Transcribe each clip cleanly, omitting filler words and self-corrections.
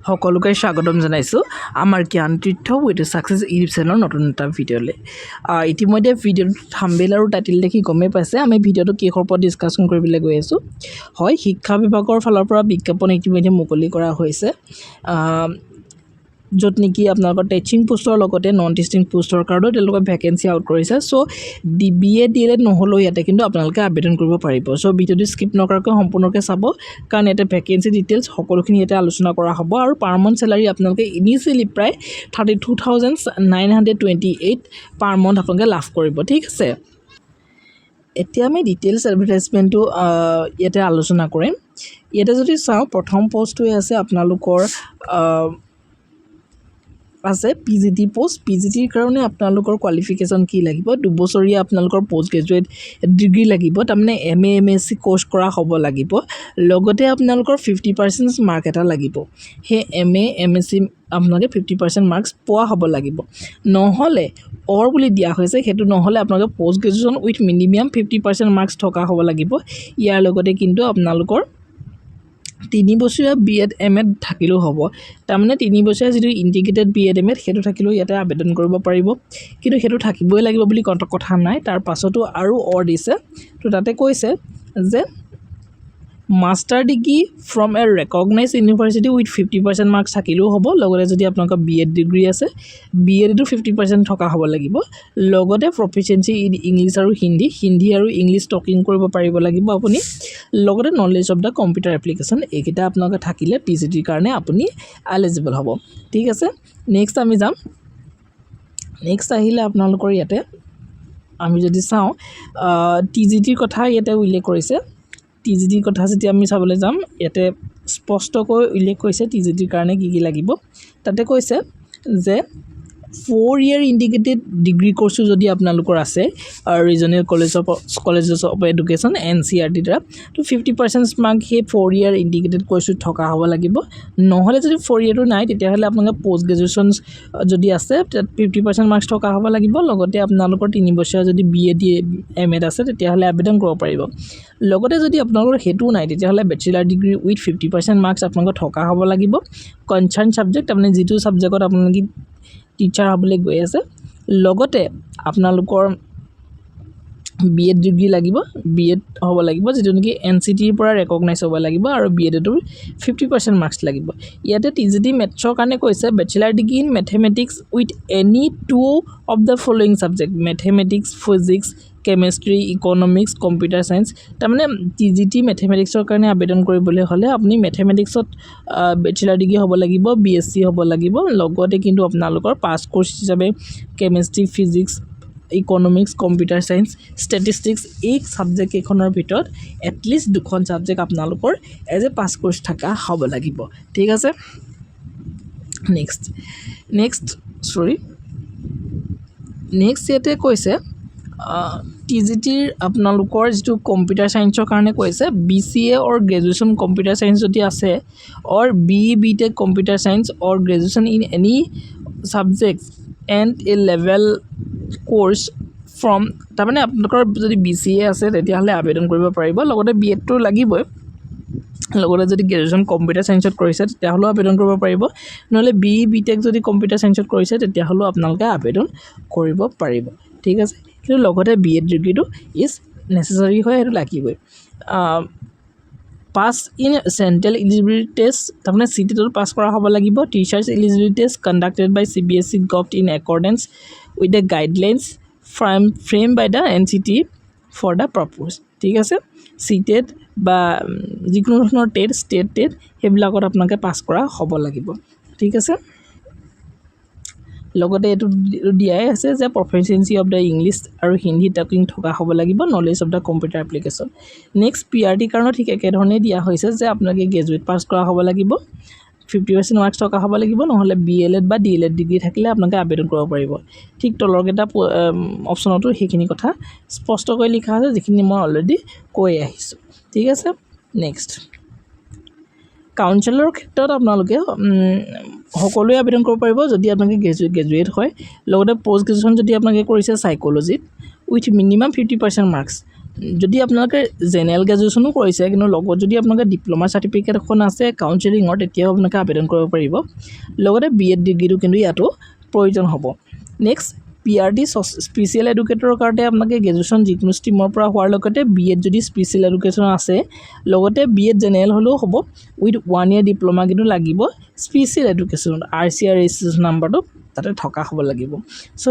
সকলোকে স্বাগতম জনাইছোঁ আমাৰ জ্ঞান তীৰ্থ উইথ ছাকচেছ ইউটিউব চেনেলৰ নতুন এটা ভিডিঅ'লৈ। ইতিমধ্যে ভিডিঅ'টো থাম্বনেইল আৰু টাইটেল দেখি গমেই পাইছে আমি ভিডিঅ'টো কিহৰ ওপৰত ডিছকাশ্যন কৰিবলৈ গৈ আছোঁ। হয়, শিক্ষা বিভাগৰ ফালৰ পৰা বিজ্ঞাপন ইতিমধ্যে মুকলি কৰা হৈছে, য'ত নেকি আপোনালোকৰ টিচিং পোষ্টৰ লগতে নন টিচিং পোষ্টৰ কাৰণেও তেওঁলোকে ভেকেঞ্চি আউট কৰিছে। চ' BA DLED নহ'লেও ইয়াতে কিন্তু আপোনালোকে আবেদন কৰিব পাৰিব। চ' ভিডিঅ'টো স্কিপ নকৰাকৈ সম্পূৰ্ণকৈ চাব, কাৰণ ইয়াতে ভেকেঞ্চি ডিটেইলছ সকলোখিনি ইয়াতে আলোচনা কৰা হ'ব। আৰু পাৰ মান্থ চেলাৰী আপোনালোকে ইনিচিয়েলি প্ৰায় 32,928 পাৰ মান্থ আপোনালোকে লাভ কৰিব। ঠিক আছে, এতিয়া আমি ডিটেইলছ এডভাৰটাইজমেণ্টটো ইয়াতে আলোচনা কৰিম। ইয়াতে যদি চাওঁ, প্ৰথম পষ্টটোৱে আছে আপোনালোকৰ আছে PGT পোষ্ট। PGTৰ কাৰণে আপোনালোকৰ কোৱালিফিকেশ্যন কি লাগিব? 2 বছৰীয়া আপোনালোকৰ পষ্ট গ্ৰেজুৱেট ডিগ্ৰী লাগিব, তাৰমানে MA MSc কোৰ্চ কৰা হ'ব লাগিব। লগতে আপোনালোকৰ 50% মাৰ্ক এটা লাগিব। সেই MA MSc আপোনালোকে 50% মাৰ্কছ পোৱা হ'ব লাগিব। নহ'লে বুলি দিয়া হৈছে, সেইটো নহ'লে আপোনালোকে post graduation with minimum 50% marks থকা হ'ব লাগিব। ইয়াৰ লগতে কিন্তু আপোনালোকৰ 3 বছৰীয়া BEd MAd থাকিলেও হ'ব। তাৰমানে 3 বছৰীয়া যিটো ইণ্টিগ্ৰেটেড BEd MAd সেইটো থাকিলেও ইয়াতে আবেদন কৰিব পাৰিব, কিন্তু সেইটো থাকিবই লাগিব বুলি কথা নাই। তাৰ পাছতো আৰু দিছে, তো তাতে কৈছে যে master degree from A recognise university with 50% marks থাকিলেও হ'ব। লগতে যদি আপোনালোকৰ BEd ডিগ্ৰী আছে, BEdটো 50% থকা হ'ব লাগিব। লগতে প্ৰফিচিয়েঞ্চি ইন ইংলিছ আৰু হিন্দী আৰু ইংলিছ টকিং কৰিব পাৰিব লাগিব আপুনি। লগতে knowledge of the computer application, এইকেইটা আপোনালোকে থাকিলে PGTৰ কাৰণে আপুনি এলিজিবল হ'ব। ঠিক আছে, নেক্সট আমি যাম। নেক্সট আহিলে আপোনালোকৰ ইয়াতে আমি যদি চাওঁ, TGTৰ কথা ইয়াতে উল্লেখ কৰিছে। TGTৰ কথা যেতিয়া আমি চাবলৈ যাম, ইয়াতে স্পষ্টকৈ উল্লেখ কৰিছে TGTৰ কাৰণে কি কি লাগিব। তাতে কৈছে যে 4 year ইণ্টিগ্ৰেটেড ডিগ্ৰী কোৰ্চো যদি আপোনালোকৰ আছে regional colleges of education NCERT দ্বাৰা, তো 50% মাৰ্ক সেই 4 year ইণ্টিগ্ৰেটেড কোৰ্চত থকা হ'ব লাগিব। নহ'লে যদি 4 yearটো নাই, তেতিয়াহ'লে আপোনালোকে পষ্ট গ্ৰেজুৱেশ্যন যদি আছে তাত 50% মাৰ্কছ থকা হ'ব লাগিব। লগতে আপোনালোকৰ 3 বছৰীয়া যদি BEd MAd আছে, তেতিয়াহ'লে আবেদন কৰিব পাৰিব। লগতে যদি আপোনালোকৰ সেইটোও নাই, তেতিয়াহ'লে বেচেলাৰ ডিগ্ৰী উইথ 50% মাৰ্কছ আপোনালোকৰ থকা হ'ব লাগিব। কনচাৰ্ণ ছাবজেক্ট, তাৰমানে যিটো ছাবজেক্টত আপোনালোকে টিচাৰ হ'বলৈ গৈ আছে। লগতে আপোনালোকৰ BEd ডিগ্ৰী লাগিব, BEd হ'ব লাগিব, যিটো নেকি NCTৰ পৰা ৰেকগনাইজ হ'ব লাগিব। আৰু BEdটো 50% মাৰ্কছ লাগিব। ইয়াতে TGT মেথছৰ কাৰণে কৈছে bachelor degree in mathematics with any 2 of the following subject, mathematics, physics, chemistry, economics, computer science. তাৰমানে TGT মেথমেটিক্সৰ কাৰণে আবেদন কৰিবলৈ হ'লে আপুনি মেথমেটিক্সত বেচেলাৰ ডিগ্ৰী হ'ব লাগিব, BSc হ'ব লাগিব। লগতে কিন্তু আপোনালোকৰ পাছ কোৰ্চ হিচাপে chemistry, physics, economics, computer science, statistics, এই ছাবজেক্ট কেইখনৰ ভিতৰত এটলিষ্ট 2খন ছাবজেক্ট আপোনালোকৰ এজ এ পাছ কোৰ্চ থকা হ'ব লাগিব। ঠিক আছে, নেক্সট ইয়াতে কৈছে TGTৰ আপোনালোকৰ যিটো কম্পিউটাৰ ছায়েন্সৰ কাৰণে কৈছে BCA or graduation computer science যদি আছে, or BE BTech computer science or graduation in any subject and A level course from, তাৰমানে আপোনালোকৰ যদি BCA আছে তেতিয়াহ'লে আবেদন কৰিব পাৰিব। লগতে BEdটো লাগিবই। লগতে যদি গ্ৰেজুৱেশ্যন কম্পিউটাৰ ছায়েন্সত কৰিছে তেতিয়াহ'লেও আবেদন কৰিব পাৰিব। নহ'লে BE BTech যদি কম্পিউটাৰ ছায়েন্সত কৰিছে তেতিয়াহ'লেও আপোনালোকে আবেদন কৰিব পাৰিব। ঠিক আছে, কিন্তু লগতে BEd ডিগ্ৰীটো ইজ নেচেচাৰী হয়, সেইটো লাগিবই। Pass in central eligibility test, তাৰমানে CTETত পাছ কৰা হ'ব লাগিব। Teachers eligibility test conducted by CBSE govt in accordance with the guidelines frame by the NCT for the purpose. ঠিক আছে, CTET বা যিকোনো ধৰণৰ ষ্টেট টেট সেইবিলাকত আপোনালোকে পাছ কৰা হ'ব লাগিব। ঠিক আছে, লগতে এইটো দিয়াই আছে যে প্ৰফিচিয়েঞ্চি অফ দ্য ইংলিছ আৰু হিন্দী টকিং থকা হ'ব লাগিব, knowledge of the computer application. Next PRT কাৰণত ঠিক একেধৰণেই দিয়া হৈছে যে আপোনালোকে গ্ৰেজুৱেট পাছ কৰা হ'ব লাগিব, 50% মাৰ্কছ থকা হ'ব লাগিব। নহ'লে BLEd বা DLEd ডিগ্ৰী থাকিলে আপোনালোকে আবেদন কৰিব পাৰিব। ঠিক তলৰকেইটা অপশ্যনতো সেইখিনি কথা স্পষ্টকৈ লিখা আছে, যিখিনি মই অলৰেডি কৈ আহিছোঁ। ঠিক আছে, নেক্সট কাউন্সিলৰ ক্ষেত্ৰত আপোনালোকে সকলোৱে আবেদন কৰিব পাৰিব যদি আপোনালোকে গ্ৰেজুৱেট হয়। লগতে পষ্ট গ্ৰেজুৱেশ্যন যদি আপোনালোকে কৰিছে চাইক'লজিত উইথ মিনিমাম 50% মাৰ্কছ, যদি আপোনালোকে জেনেৰেল গ্ৰেজুৱেশ্যনো কৰিছে কিন্তু লগত যদি আপোনালোকে ডিপ্ল'মা চাৰ্টিফিকেট এখন আছে কাউন্সেলিঙৰ তেতিয়াও আপোনালোকে আবেদন কৰিব পাৰিব লগতে BEd ডিগ্ৰীটো কিন্তু ইয়াতো প্ৰয়োজন হ'ব নেক্সট PRD স্পেচিয়েল এডুকেটৰৰ কাৰণে আপোনালোকে গ্ৰেজুৱেশ্যন যিকোনো ষ্ট্ৰীমৰ পৰা হোৱাৰ লগতে BEd যদি স্পেচিয়েল এডুকেশ্যন আছে লগতে BEd জেনেৰেল হ'লেও হ'ব উইথ 1 year ডিপ্ল'মা কিন্তু লাগিব স্পেচিয়েল এডুকেশ্যনত RCR ৰেজিষ্ট্ৰেশ্যন নাম্বাৰটো তাতে থকা হ'ব লাগিব সো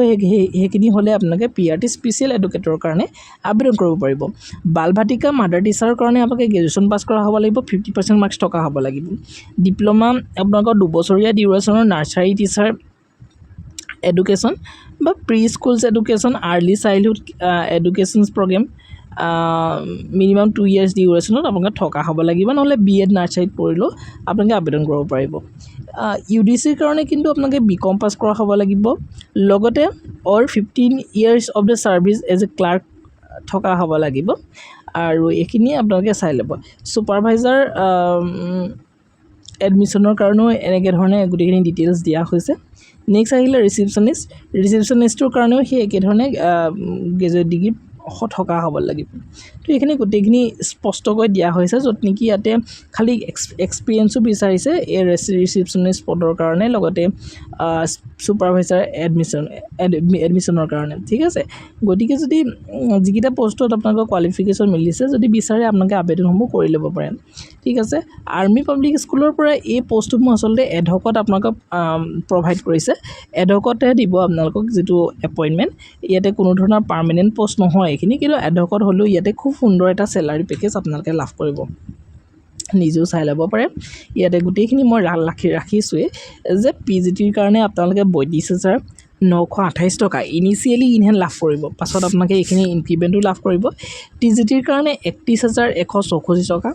সেইখিনি হ'লে আপোনালোকে PRD স্পেচিয়েল এডুকেটৰৰ কাৰণে আবেদন কৰিব পাৰিব বাল ভাটিকা মাদাৰ টিচাৰৰ কাৰণে আপোনালোকে গ্ৰেজুৱেশ্যন পাছ কৰা হ'ব লাগিব 50% মাৰ্কছ থকা হ'ব লাগিব ডিপ্ল'মা আপোনালোকৰ 2 বছৰীয়া ডিউৰেশ্যনৰ নাৰ্চাৰী টিচাৰ এডুকেশ্যন বা pre schools education early childhood educations programme minimum 2 years ডিউৰেশ্যনত আপোনালোকে থকা হ'ব লাগিব নহ'লে BEd নাৰ্চাৰীত পঢ়িলেও আপোনালোকে আবেদন কৰিব পাৰিব UDCৰ কাৰণে কিন্তু আপোনালোকে BCom পাছ কৰা হ'ব লাগিব লগতে অৰ 15 years of the service as a clerk থকা হ'ব লাগিব আৰু এইখিনি আপোনালোকে চাই ল'ব ছুপাৰভাইজাৰ এডমিশ্যনৰ কাৰণেও এনেকৈ ধৰণে গোটেইখিনি ডিটেইলছ দিয়া হৈছে নেক্সট আহিলে ৰিচিপশ্যনিষ্টৰ কাৰণেও সেই একেধৰণে গ্ৰেজুৱেট ডিগ্ৰী থকা হ'ব লাগিব তো এইখিনি গোটেইখিনি স্পষ্টকৈ দিয়া হৈছে য'ত নেকি ইয়াতে খালি এক্সপিৰিয়েঞ্চো বিচাৰিছে এই ৰিচিপশ্যনিষ্ট পদৰ কাৰণে লগতে ছুপাৰভাইজাৰ এডমিশ্যনৰ কাৰণে ঠিক আছে গতিকে যদি যিকেইটা পষ্টত আপোনালোকৰ কোৱালিফিকেশ্যন মিলিছে যদি বিচাৰে আপোনালোকে আবেদনসমূহ কৰি ল'ব পাৰে ঠিক আছে আৰ্মি পাব্লিক স্কুলৰ পৰা এই পষ্টসমূহ আচলতে এডহকত আপোনালোকক প্ৰভাইড কৰিছে এডহকতে দিব আপোনালোকক যিটো এপইণ্টমেণ্ট ইয়াতে কোনো ধৰণৰ পাৰ্মানেণ্ট পষ্ট নহয় এইখিনি কিন্তু এডহকত হ'লেও ইয়াতে খুব সুন্দৰ এটা চেলাৰী পেকেজ আপোনালোকে লাভ কৰিব নিজেও চাই ল'ব পাৰে ইয়াতে গোটেইখিনি মই ৰাখিছোঁৱে যে PGTৰ কাৰণে আপোনালোকে 32,928 টকা ইনিচিয়েলি ইনহেণ্ড লাভ কৰিব পাছত আপোনালোকে এইখিনি ইনক্ৰিমেণ্টো লাভ কৰিব TGTৰ কাৰণে 31,184 টকা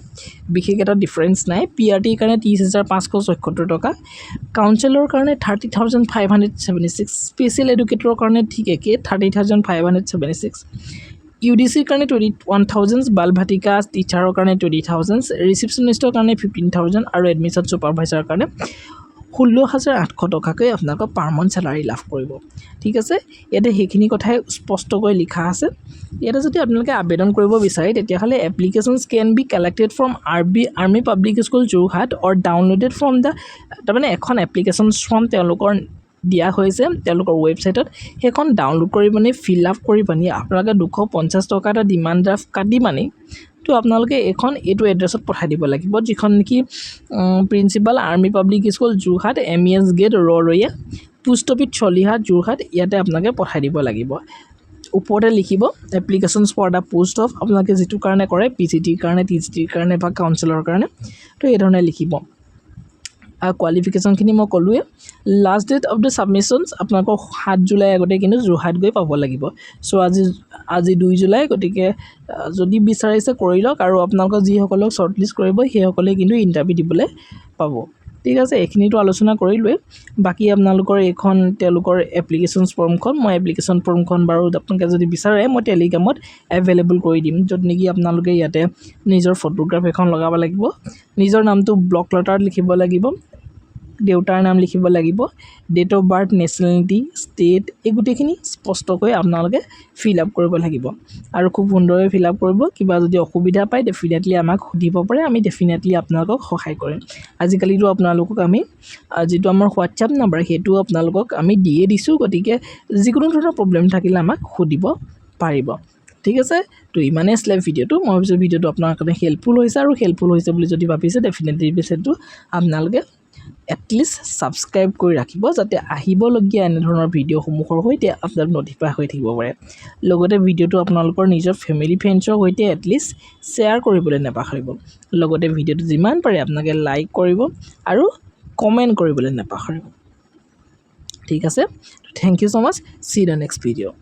বিশেষ এটা ডিফাৰেঞ্চ নাই PRTৰ কাৰণে 30,574 টকা কাউন্সিলৰ কাৰণে 30,576 স্পেচিয়েল এডুকেটৰৰ কাৰণে ঠিক একে 30,576 UDCৰ কাৰণে 21,000 বাল ভাটিকা টিচাৰৰ কাৰণে 20,000 ৰিচিপশ্যনিষ্টৰ কাৰণে 15,000 আৰু এডমিশ্যন ছুপাৰভাইজাৰৰ কাৰণে 16,800 টকাকৈ আপোনালোকৰ পাৰ মান্থ চেলাৰী লাভ কৰিব ঠিক আছে ইয়াতে সেইখিনি কথাই স্পষ্টকৈ লিখা আছে ইয়াতে যদি আপোনালোকে আবেদন কৰিব বিচাৰে তেতিয়াহ'লে applications can be collected from army public school Jorhat or downloaded from the তাৰমানে এখন এপ্লিকেশ্যনছ ফৰ্ম তেওঁলোকৰ দিয়া হৈছে তেওঁলোকৰ ৱেবছাইটত সেইখন ডাউনলোড কৰি মানে ফিল আপ কৰি পানি আপোনালোকে 250 টকা এটা ডিমাণ্ড ড্ৰাফ্ট কাটি মানে তো আপোনালোকে এইটো এড্ৰেছত পঠাই দিব লাগিব যিখন নেকি principal army public school Jorhat MES gate Rowriah post office Chalihat Jorhat ইয়াতে আপোনালোকে পঠাই দিব লাগিব ওপৰতে লিখিব applications for the post of আপোনালোকে যিটো কাৰণে কৰে PGTৰ কাৰণে TGTৰ কাৰণে বা কাউন্সিলৰ কাৰণে তো এই ধৰণে লিখিব কোৱালিফিকেশ্যনখিনি মই ক'লোৱে last date of the submissions আপোনালোকৰ 7 জুলাই আগতে কিন্তু যোৰহাট গৈ পাব লাগিব চ' আজি 2 জুলাই গতিকে যদি বিচাৰিছে কৰি লওক আৰু আপোনালোকৰ যিসকলক শ্বৰ্টলিষ্ট কৰিব সেইসকলে কিন্তু ইণ্টাৰভিউ দিবলৈ পাব ঠিক আছে এইখিনিতো আলোচনা কৰিলোৱে বাকী আপোনালোকৰ এইখন তেওঁলোকৰ এপ্লিকেশ্যনছ ফৰ্মখন মই এপ্লিকেশ্যন ফৰ্মখন বাৰু আপোনালোকে যদি বিচাৰে মই টেলিগ্ৰামত এভেইলেবল কৰি দিম য'ত নেকি আপোনালোকে ইয়াতে নিজৰ ফটোগ্ৰাফ এখন লগাব লাগিব নিজৰ নামটো ব্লক লেটাৰত লিখিব লাগিব দেউতাৰ নাম লিখিব লাগিব date of birth nationality state এই গোটেইখিনি স্পষ্টকৈ আপোনালোকে ফিল আপ কৰিব লাগিব আৰু খুব সুন্দৰকৈ ফিল আপ কৰিব কিবা যদি অসুবিধা পায় ডেফিনেটলি আমাক সুধিব পাৰে আমি ডেফিনেটলি আপোনালোকক সহায় কৰিম আজিকালিতো আপোনালোকক আমি যিটো আমাৰ হোৱাটছআপ নাম্বাৰ সেইটো আপোনালোকক আমি দিয়ে দিছোঁ গতিকে যিকোনো ধৰণৰ প্ৰব্লেম থাকিলে আমাক সুধিব পাৰিব ঠিক আছে তো ইমানেই আছিলে ভিডিঅ'টো মই ভাবিছোঁ ভিডিঅ'টো আপোনাৰ কাৰণে হেল্পফুল হৈছে আৰু হেল্পফুল হৈছে বুলি যদি ভাবিছে ডেফিনেটলি সেইটো আপোনালোকে এটলিষ্ট ছাবস্ক্ৰাইব কৰি ৰাখিব যাতে আহিবলগীয়া এনেধৰণৰ ভিডিঅ'সমূহৰ সৈতে আপোনালোক নটিফাই হৈ থাকিব পাৰে লগতে ভিডিঅ'টো আপোনালোকৰ নিজৰ ফেমিলি ফ্ৰেণ্ডছৰ সৈতে এটলিষ্ট শ্বেয়াৰ কৰিবলৈ নাপাহৰিব লগতে ভিডিঅ'টো যিমান পাৰে আপোনালোকে লাইক কৰিব আৰু কমেণ্ট কৰিবলৈ নাপাহৰিব ঠিক আছে thank you so' much see the next video'